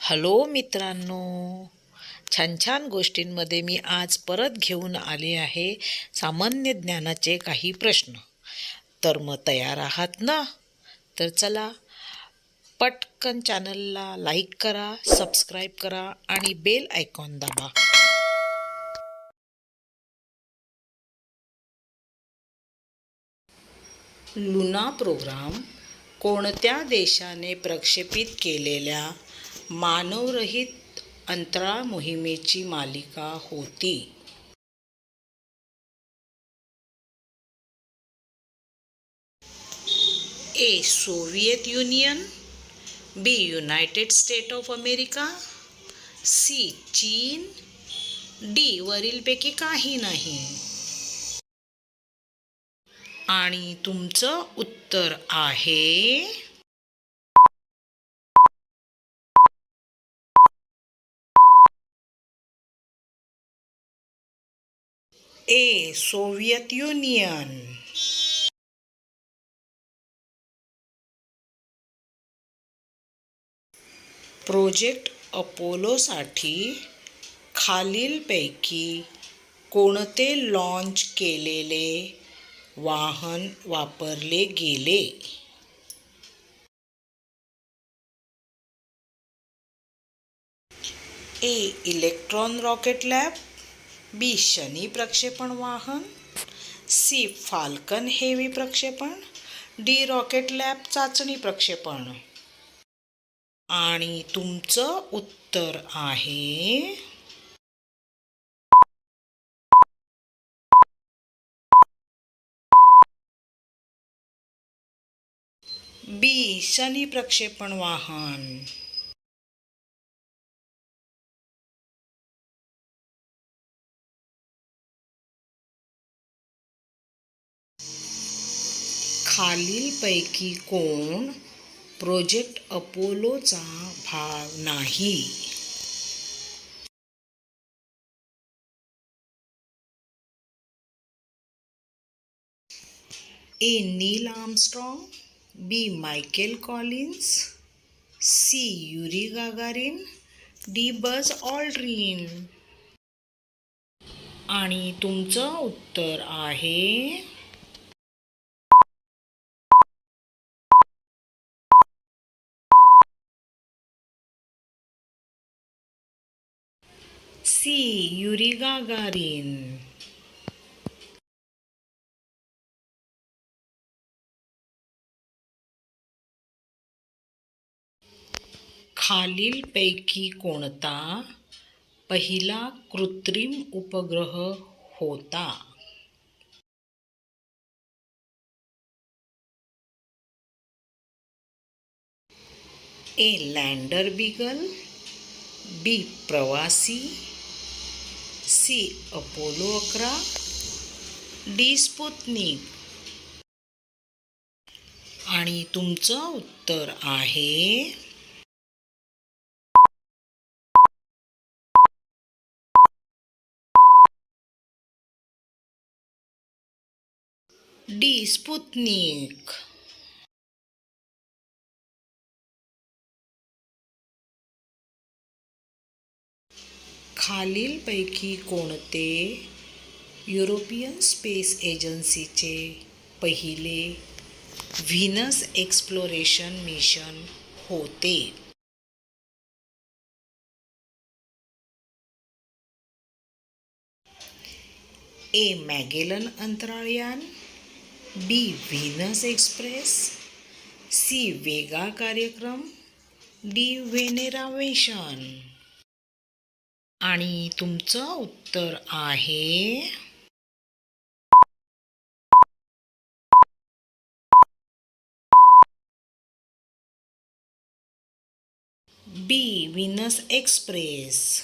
Hello मित्रांनो, छान छान गोष्टींमध्ये मी आज परत घेऊन आले आहे सामान्य ज्ञानाचे काही प्रश्न. तर मग तयार आहात ना? तर चला पटकन चॅनलला लाईक करा, सबस्क्राईब करा आणि बेल आयकॉन दाबा. लुना प्रोग्राम कोणत्या देशाने प्रक्षेपित केलेल्या मानवरहित अंतराळ मोहिमेची मालिका होती? A. Soviet Union, B. United State of America, C. चीन, डी. वरीलपैकी काही नाही. आणि तुमचं उत्तर आहे ए. Soviet Union. प्रोजेक्ट अपोलोसाठी खालीलपैकी कोणते लॉन्च केलेले वाहन वापरले गेले? A. Electron Rocket Lab, B. शनी प्रक्षेपण वाहन, सी. फाल्कन हेवी प्रक्षेपण, डी. रॉकेट लॅब चाचणी प्रक्षेपण. आणि तुमचं उत्तर आहे बी. शनी प्रक्षेपण वाहन. खालीलपैकी कोण प्रोजेक्ट अपोलोचा भाग नाही? A. Neil Armstrong, B. Michael Collins, C. Yuri Gagarin, D. Buzz Aldrin. आणि तुमचं उत्तर आहे सी. Yuri Gagarin. खालीलपैकी कोणता पहिला कृत्रिम उपग्रह होता? ए. लँडर बीगल, बी. प्रवासी, सी. Apollo 11, D. स्पुतनिक. आणि तुमचं उत्तर आहे डी. स्पुतनिक. खालीलपैकी कोणते युरोपियन स्पेस एजन्सीचे पहिले व्हीनस एक्सप्लोरेशन मिशन होते? ए. मॅगेलन अंतराळयान, B. Venus Express, C. Vega कार्यक्रम, डी. व्हेनेरा मिशन. आणि तुमचं उत्तर आहे बी. Venus express.